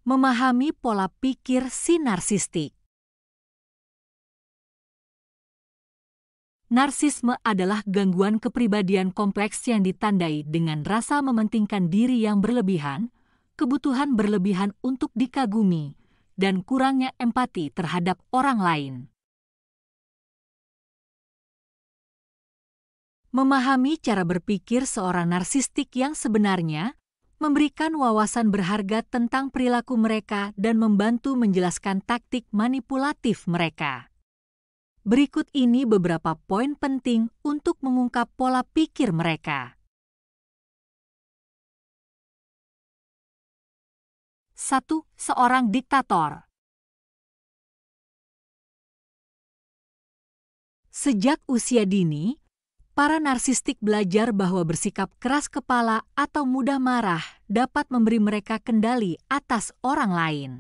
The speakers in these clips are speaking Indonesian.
Memahami pola pikir si narsistik. Narsisme adalah gangguan kepribadian kompleks yang ditandai dengan rasa mementingkan diri yang berlebihan, kebutuhan berlebihan untuk dikagumi, dan kurangnya empati terhadap orang lain. Memahami cara berpikir seorang narsistik yang sebenarnya memberikan wawasan berharga tentang perilaku mereka dan membantu menjelaskan taktik manipulatif mereka. Berikut ini beberapa poin penting untuk mengungkap pola pikir mereka. 1. Seorang diktator. Sejak usia dini, para narsistik belajar bahwa bersikap keras kepala atau mudah marah dapat memberi mereka kendali atas orang lain.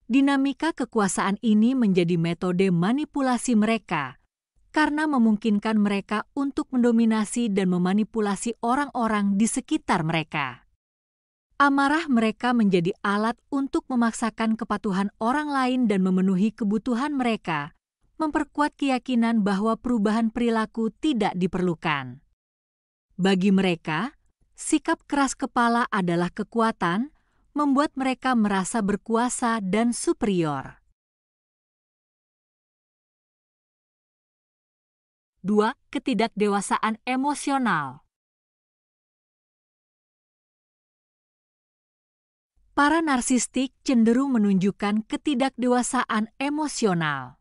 Dinamika kekuasaan ini menjadi metode manipulasi mereka karena memungkinkan mereka untuk mendominasi dan memanipulasi orang-orang di sekitar mereka. Amarah mereka menjadi alat untuk memaksakan kepatuhan orang lain dan memenuhi kebutuhan mereka, memperkuat keyakinan bahwa perubahan perilaku tidak diperlukan. Bagi mereka, sikap keras kepala adalah kekuatan, membuat mereka merasa berkuasa dan superior. 2. Ketidakdewasaan emosional. Para narsistik cenderung menunjukkan ketidakdewasaan emosional.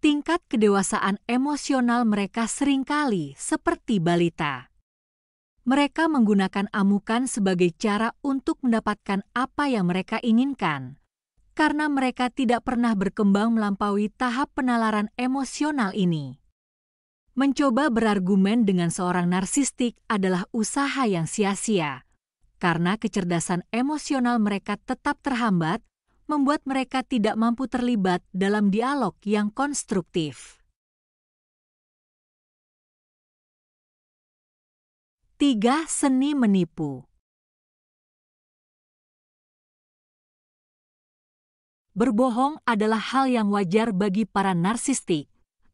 Tingkat kedewasaan emosional mereka seringkali seperti balita. Mereka menggunakan amukan sebagai cara untuk mendapatkan apa yang mereka inginkan, karena mereka tidak pernah berkembang melampaui tahap penalaran emosional ini. Mencoba berargumen dengan seorang narsistik adalah usaha yang sia-sia, karena kecerdasan emosional mereka tetap terhambat, membuat mereka tidak mampu terlibat dalam dialog yang konstruktif. 3. Seni menipu. Berbohong adalah hal yang wajar bagi para narsistik,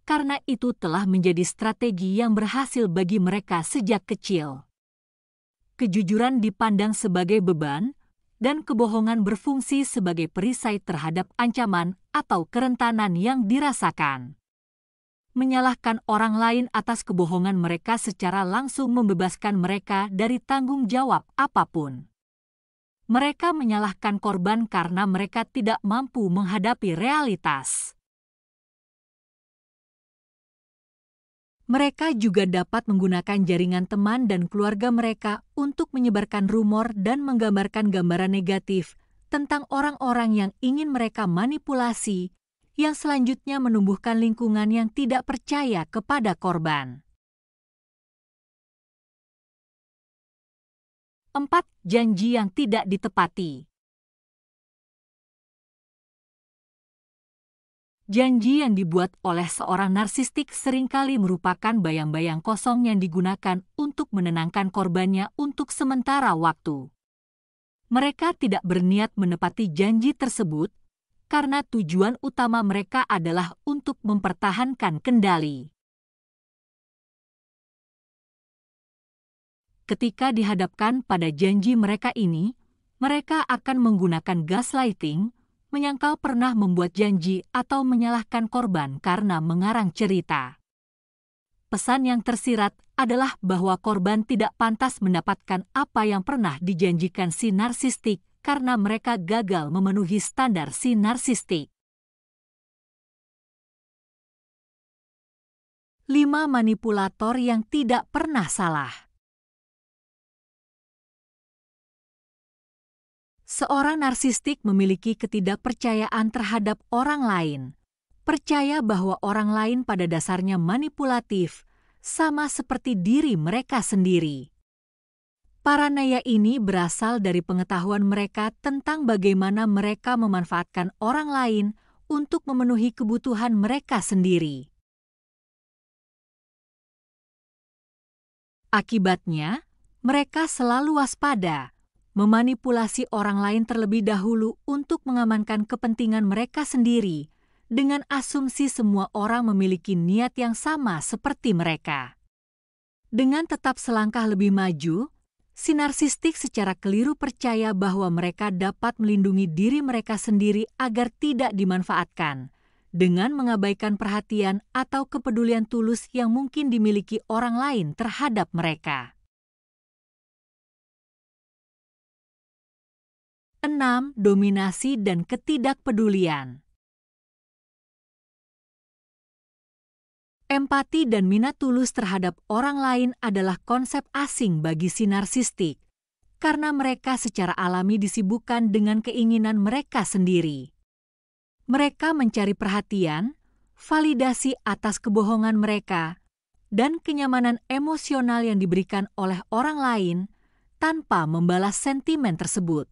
karena itu telah menjadi strategi yang berhasil bagi mereka sejak kecil. Kejujuran dipandang sebagai beban, dan kebohongan berfungsi sebagai perisai terhadap ancaman atau kerentanan yang dirasakan. Menyalahkan orang lain atas kebohongan mereka secara langsung membebaskan mereka dari tanggung jawab apapun. Mereka menyalahkan korban karena mereka tidak mampu menghadapi realitas. Mereka juga dapat menggunakan jaringan teman dan keluarga mereka untuk menyebarkan rumor dan menggambarkan gambaran negatif tentang orang-orang yang ingin mereka manipulasi, yang selanjutnya menumbuhkan lingkungan yang tidak percaya kepada korban. 4. Janji yang tidak ditepati. Janji yang dibuat oleh seorang narsistik seringkali merupakan bayang-bayang kosong yang digunakan untuk menenangkan korbannya untuk sementara waktu. Mereka tidak berniat menepati janji tersebut, karena tujuan utama mereka adalah untuk mempertahankan kendali. Ketika dihadapkan pada janji mereka ini, mereka akan menggunakan gaslighting, menyangkal pernah membuat janji atau menyalahkan korban karena mengarang cerita. Pesan yang tersirat adalah bahwa korban tidak pantas mendapatkan apa yang pernah dijanjikan si narsistik karena mereka gagal memenuhi standar si narsistik. 5. Manipulator yang tidak pernah salah. Seorang narsistik memiliki ketidakpercayaan terhadap orang lain, percaya bahwa orang lain pada dasarnya manipulatif, sama seperti diri mereka sendiri. Paranoia ini berasal dari pengetahuan mereka tentang bagaimana mereka memanfaatkan orang lain untuk memenuhi kebutuhan mereka sendiri. Akibatnya, mereka selalu waspada, memanipulasi orang lain terlebih dahulu untuk mengamankan kepentingan mereka sendiri, dengan asumsi semua orang memiliki niat yang sama seperti mereka. Dengan tetap selangkah lebih maju, si narsistik secara keliru percaya bahwa mereka dapat melindungi diri mereka sendiri agar tidak dimanfaatkan, dengan mengabaikan perhatian atau kepedulian tulus yang mungkin dimiliki orang lain terhadap mereka. 6. Dominasi dan ketidakpedulian. Empati dan minat tulus terhadap orang lain adalah konsep asing bagi si narsistik, karena mereka secara alami disibukkan dengan keinginan mereka sendiri. Mereka mencari perhatian, validasi atas kebohongan mereka, dan kenyamanan emosional yang diberikan oleh orang lain tanpa membalas sentimen tersebut.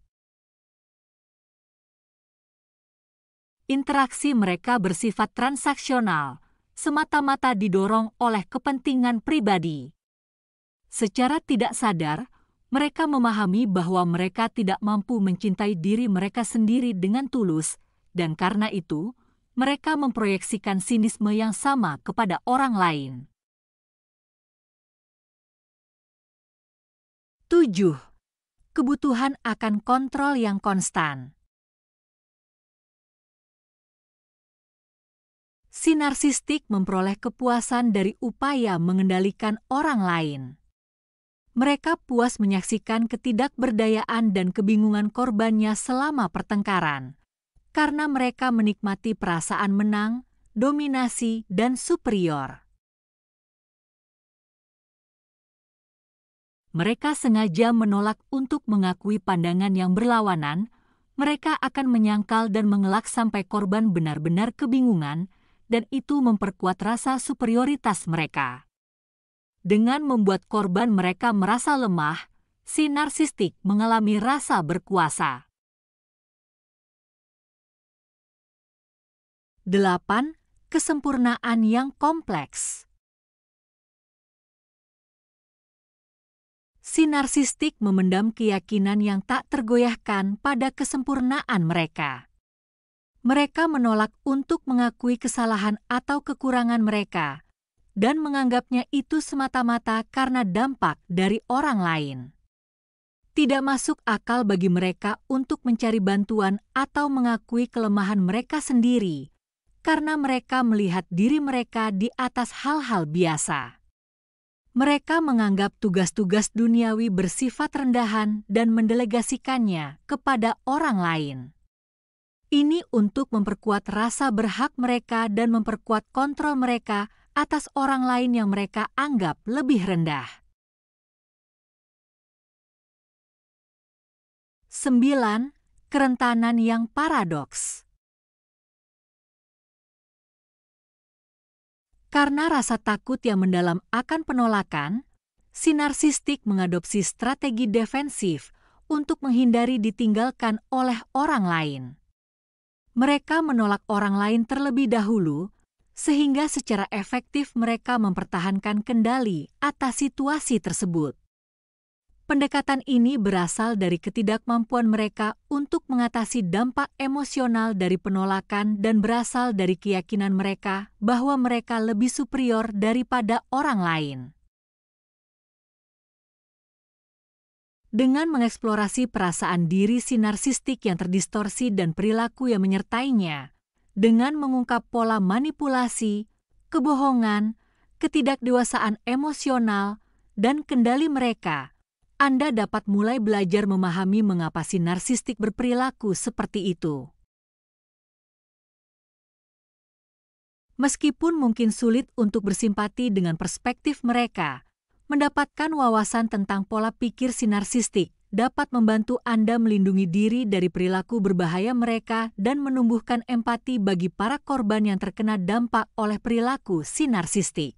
Interaksi mereka bersifat transaksional, semata-mata didorong oleh kepentingan pribadi. Secara tidak sadar, mereka memahami bahwa mereka tidak mampu mencintai diri mereka sendiri dengan tulus, dan karena itu, mereka memproyeksikan sinisme yang sama kepada orang lain. 7. Kebutuhan akan kontrol yang konstan. Si narsistik memperoleh kepuasan dari upaya mengendalikan orang lain. Mereka puas menyaksikan ketidakberdayaan dan kebingungan korbannya selama pertengkaran, karena mereka menikmati perasaan menang, dominasi, dan superior. Mereka sengaja menolak untuk mengakui pandangan yang berlawanan. Mereka akan menyangkal dan mengelak sampai korban benar-benar kebingungan, dan itu memperkuat rasa superioritas mereka. Dengan membuat korban mereka merasa lemah, si narsistik mengalami rasa berkuasa. 8. Kesempurnaan yang kompleks. Si narsistik memendam keyakinan yang tak tergoyahkan pada kesempurnaan mereka. Mereka menolak untuk mengakui kesalahan atau kekurangan mereka, dan menganggapnya itu semata-mata karena dampak dari orang lain. Tidak masuk akal bagi mereka untuk mencari bantuan atau mengakui kelemahan mereka sendiri, karena mereka melihat diri mereka di atas hal-hal biasa. Mereka menganggap tugas-tugas duniawi bersifat rendahan dan mendelegasikannya kepada orang lain. Ini untuk memperkuat rasa berhak mereka dan memperkuat kontrol mereka atas orang lain yang mereka anggap lebih rendah. 9. Kerentanan yang paradoks. Karena rasa takut yang mendalam akan penolakan, si narsistik mengadopsi strategi defensif untuk menghindari ditinggalkan oleh orang lain. Mereka menolak orang lain terlebih dahulu, sehingga secara efektif mereka mempertahankan kendali atas situasi tersebut. Pendekatan ini berasal dari ketidakmampuan mereka untuk mengatasi dampak emosional dari penolakan dan berasal dari keyakinan mereka bahwa mereka lebih superior daripada orang lain. Dengan mengeksplorasi perasaan diri si narsistik yang terdistorsi dan perilaku yang menyertainya, dengan mengungkap pola manipulasi, kebohongan, ketidakdewasaan emosional, dan kendali mereka, Anda dapat mulai belajar memahami mengapa si narsistik berperilaku seperti itu. Meskipun mungkin sulit untuk bersimpati dengan perspektif mereka, mendapatkan wawasan tentang pola pikir si narsistik dapat membantu Anda melindungi diri dari perilaku berbahaya mereka dan menumbuhkan empati bagi para korban yang terkena dampak oleh perilaku si narsistik.